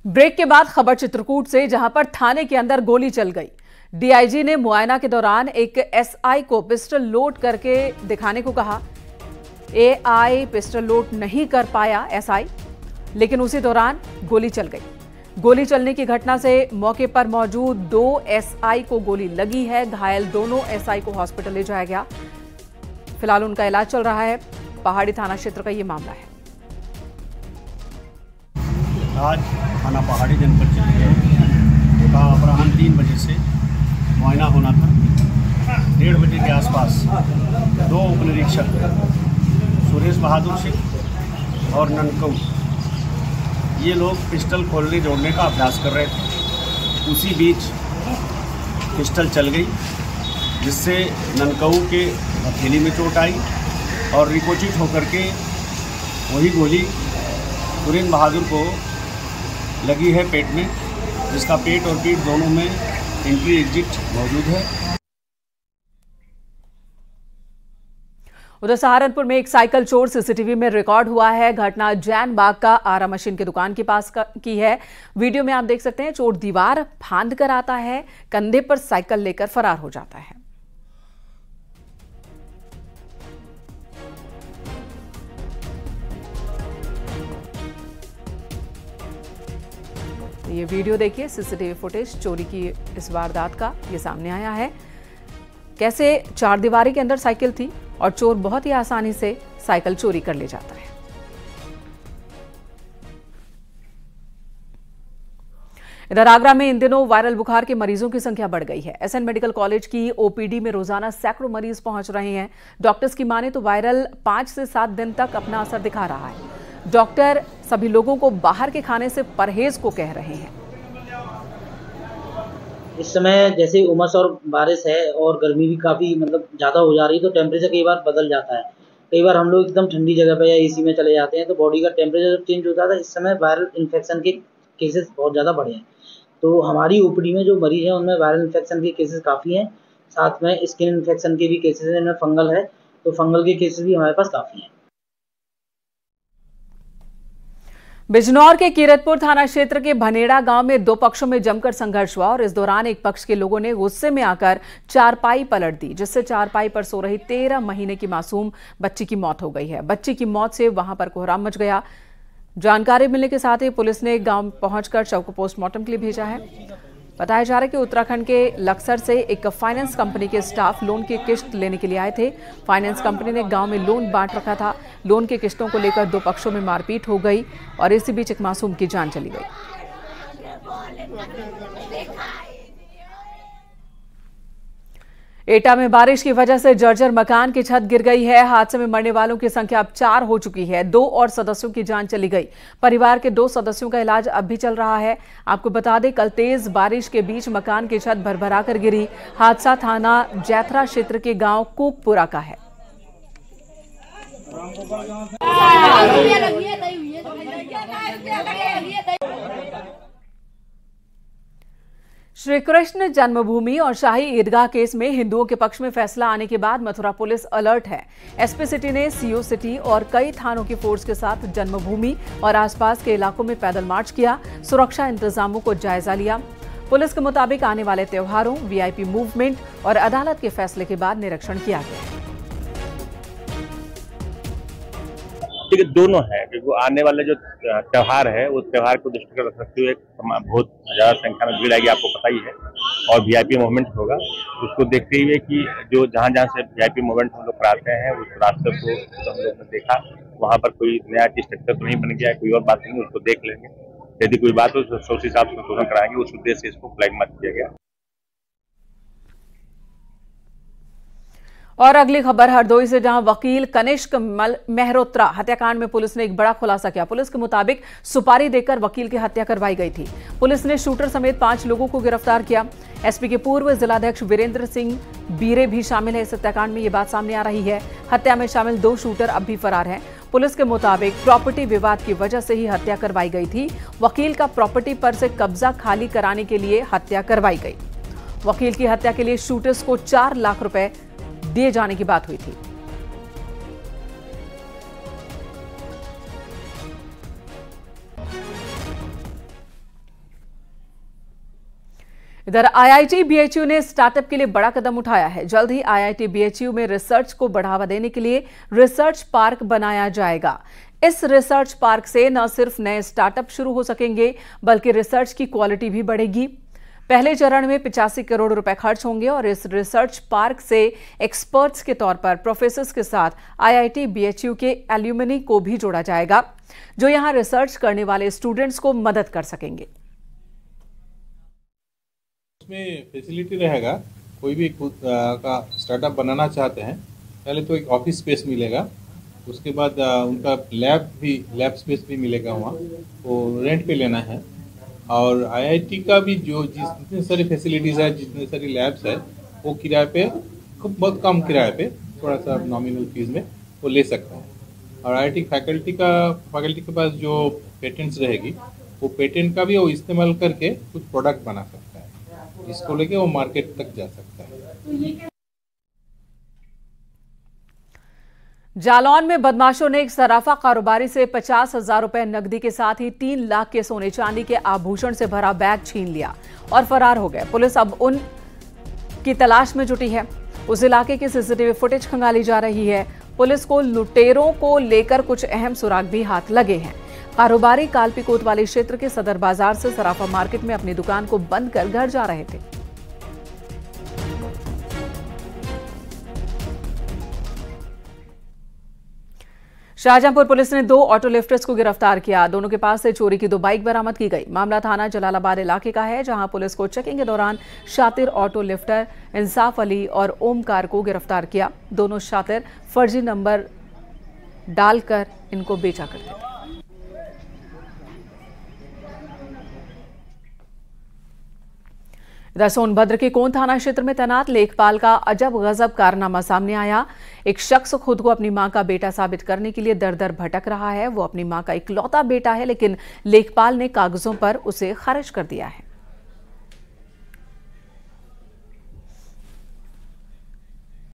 Break के बाद खबर चित्रकूट से, जहां पर थाने के अंदर गोली चल गई। डीआईजी ने मुआयना के दौरान एक एसआई को पिस्टल लोड करके दिखाने को कहा। एआई पिस्टल लोड नहीं कर पाया एसआई, लेकिन उसी दौरान गोली चल गई। गोली चलने की घटना से मौके पर मौजूद 2 एसआई को गोली लगी है। घायल दोनों एसआई को हॉस्पिटल ले जाया गया। फिलहाल उनका इलाज चल रहा है। पहाड़ी थाना क्षेत्र का ये मामला है। आज थाना पहाड़ी जनपद का अपराह्न 3 बजे से मुआयना होना था। 1:30 बजे के आसपास 2 उपनिरीक्षक सुरेश बहादुर सिंह और ननकऊ, ये लोग पिस्टल खोलने जोड़ने का अभ्यास कर रहे थे। उसी बीच पिस्टल चल गई, जिससे ननकऊ के हथेली में चोट आई और रिकोचित होकर के वही गोली सुरेश बहादुर को लगी है पेट में, जिसका पेट और पीठ दोनों में एंट्री एग्जिट मौजूद है। उधर सहारनपुर में एक साइकिल चोर सीसीटीवी में रिकॉर्ड हुआ है। घटना जैन बाग का आरा मशीन की दुकान के पास की है। वीडियो में आप देख सकते हैं, चोर दीवार फांद कर आता है, कंधे पर साइकिल लेकर फरार हो जाता है। ये वीडियो देखिए, सीसीटीवी फुटेज चोरी की इस वारदात का ये सामने आया है। कैसे चारदीवारी के अंदर साइकिल थी और चोर बहुत ही आसानी से साइकिल चोरी कर ले जाता है। इधर आगरा में इन दिनों वायरल बुखार के मरीजों की संख्या बढ़ गई है। एसएन मेडिकल कॉलेज की ओपीडी में रोजाना सैकड़ों मरीज पहुंच रहे हैं। डॉक्टर्स की माने तो वायरल 5 से 7 दिन तक अपना असर दिखा रहा है। डॉक्टर सभी लोगों को बाहर के खाने से परहेज को कह रहे हैं। इस समय जैसे उमस और बारिश है और गर्मी भी काफ़ी ज़्यादा हो जा रही है, तो टेम्परेचर कई बार बदल जाता है। कई बार हम लोग एकदम ठंडी जगह पे या एसी में चले जाते हैं, तो बॉडी का टेम्परेचर चेंज होता है। इस समय वायरल इन्फेक्शन के केसेस बहुत ज़्यादा बढ़े हैं। तो हमारी ओपीडी में जो मरीज हैं, उनमें वायरल इन्फेक्शन के केसेस काफ़ी हैं। साथ में स्किन इन्फेक्शन के भी केसेस हैं। इनमें फंगल है, तो फंगल के केसेस भी हमारे पास काफ़ी हैं। बिजनौर के कीरतपुर थाना क्षेत्र के भनेड़ा गांव में 2 पक्षों में जमकर संघर्ष हुआ और इस दौरान एक पक्ष के लोगों ने गुस्से में आकर चारपाई पलट दी, जिससे चारपाई पर सो रही 13 महीने की मासूम बच्ची की मौत हो गई है। बच्ची की मौत से वहां पर कोहराम मच गया। जानकारी मिलने के साथ ही पुलिस ने गांव पहुंचकर शव को पोस्टमार्टम के लिए भेजा है। बताया जा रहा है कि उत्तराखंड के लक्सर से एक फाइनेंस कंपनी के स्टाफ लोन की किश्त लेने के लिए आए थे। फाइनेंस कंपनी ने गांव में लोन बांट रखा था। लोन की किश्तों को लेकर 2 पक्षों में मारपीट हो गई और इसी बीच एक मासूम की जान चली गई। एटा में बारिश की वजह से जर्जर मकान की छत गिर गई है। हादसे में मरने वालों की संख्या अब 4 हो चुकी है। 2 और सदस्यों की जान चली गई। परिवार के 2 सदस्यों का इलाज अब भी चल रहा है। आपको बता दें, कल तेज बारिश के बीच मकान की छत भरभरा कर गिरी। हादसा थाना जैथरा क्षेत्र के गांव कूपपुरा का है। श्री कृष्ण जन्मभूमि और शाही ईदगाह केस में हिंदुओं के पक्ष में फैसला आने के बाद मथुरा पुलिस अलर्ट है। एसपी सिटी ने सीओ सिटी और कई थानों की फोर्स के साथ जन्मभूमि और आसपास के इलाकों में पैदल मार्च किया। सुरक्षा इंतजामों को जायजा लिया। पुलिस के मुताबिक आने वाले त्योहारों, वीआईपी मूवमेंट और अदालत के फैसले के बाद निरीक्षण किया गया। दोनों है, क्योंकि आने वाले जो त्योहार है, उस त्योहार को दृष्टिगत रखते हुए बहुत ज्यादा संख्या में भीड़ आएगी, आपको पता ही है। और वीआईपी मूवमेंट होगा, उसको देखते हुए कि जो जहां से वीआईपी मूवमेंट हम लोग कराते हैं, उस रास्ते को हम लोग ने देखा, वहां पर कोई नया स्ट्रक्चर तो नहीं बन गया है, कोई और बात नहीं, उसको देख लेंगे। यदि कोई बात हो तो उस हिसाब से संशोधन कराएंगे। उस उद्देश्य से इसको फ्लैग मार्च किया गया। और अगली खबर हरदोई से, जहां वकील कनिष्क मेहरोत्रा हत्याकांड में पुलिस ने एक बड़ा खुलासा किया। पुलिस के मुताबिक सुपारी देकर वकील की हत्या करवाई गई थी। पुलिस ने शूटर समेत 5 लोगों को गिरफ्तार किया। एसपी के पूर्व जिलाध्यक्ष वीरेंद्र सिंह बीरे भी शामिल है इस हत्याकांड में, ये बात सामने आ रही है। हत्या में शामिल 2 शूटर अब भी फरार हैं। पुलिस के मुताबिक प्रॉपर्टी विवाद की वजह से ही हत्या करवाई गई थी। वकील का प्रॉपर्टी पर से कब्जा खाली कराने के लिए हत्या करवाई गई। वकील की हत्या के लिए शूटर्स को 4 लाख रुपए दिए जाने की बात हुई थी। इधर आईआईटी बीएचयू ने स्टार्टअप के लिए बड़ा कदम उठाया है। जल्द ही आईआईटी बीएचयू में रिसर्च को बढ़ावा देने के लिए रिसर्च पार्क बनाया जाएगा। इस रिसर्च पार्क से न सिर्फ नए स्टार्टअप शुरू हो सकेंगे बल्कि रिसर्च की क्वालिटी भी बढ़ेगी। पहले चरण में 85 करोड़ रुपए खर्च होंगे और इस रिसर्च पार्क से एक्सपर्ट्स के तौर पर प्रोफेसर्स के साथ आईआईटी बीएचयू के एल्यूमिनी को भी जोड़ा जाएगा, जो यहां रिसर्च करने वाले स्टूडेंट्स को मदद कर सकेंगे। उसमें फैसिलिटी रहेगा, कोई भी खुद का स्टार्टअप बनाना चाहते हैं, पहले तो एक ऑफिस स्पेस मिलेगा, उसके बाद उनका लैब स्पेस भी मिलेगा, वहाँ वो रेंट पे लेना है। और आईआईटी का भी जो जितनी सारी फैसिलिटीज़ है, जितनी सारी लैब्स है, वो किराए पे बहुत कम किराए पे, थोड़ा सा नॉमिनल फीस में वो ले सकता है। और आईआईटी फैकल्टी के पास जो पेटेंट्स रहेगी, वो पेटेंट का भी वो इस्तेमाल करके कुछ प्रोडक्ट बना सकता है, जिसको लेके वो मार्केट तक जा सकता है। जालौन में बदमाशों ने एक सराफा कारोबारी से 50,000 रुपए नकदी के साथ ही 3 लाख के सोने चांदी के आभूषण से भरा बैग छीन लिया और फरार हो गए। पुलिस अब उन की तलाश में जुटी है। उस इलाके की सीसीटीवी फुटेज खंगाली जा रही है। पुलिस को लुटेरों को लेकर कुछ अहम सुराग भी हाथ लगे हैं। कारोबारी कालपी कोतवाली क्षेत्र के सदर बाजार से सराफा मार्केट में अपनी दुकान को बंद कर घर जा रहे थे। शाहजहांपुर पुलिस ने 2 ऑटो लिफ्टर्स को गिरफ्तार किया। दोनों के पास से चोरी की 2 बाइक बरामद की गई। मामला थाना जलालाबाद इलाके का है, जहां पुलिस को चेकिंग के दौरान शातिर ऑटो लिफ्टर इंसाफ अली और ओमकार को गिरफ्तार किया। दोनों शातिर फर्जी नंबर डालकर इनको बेचा करते थे। इधर सोनभद्र के कोन थाना क्षेत्र में तैनात लेखपाल का अजब गजब कारनामा सामने आया। एक शख्स खुद को अपनी मां का बेटा साबित करने के लिए दर दर भटक रहा है। वो अपनी मां का इकलौता बेटा है, लेकिन लेखपाल ने कागजों पर उसे खारिज कर दिया है।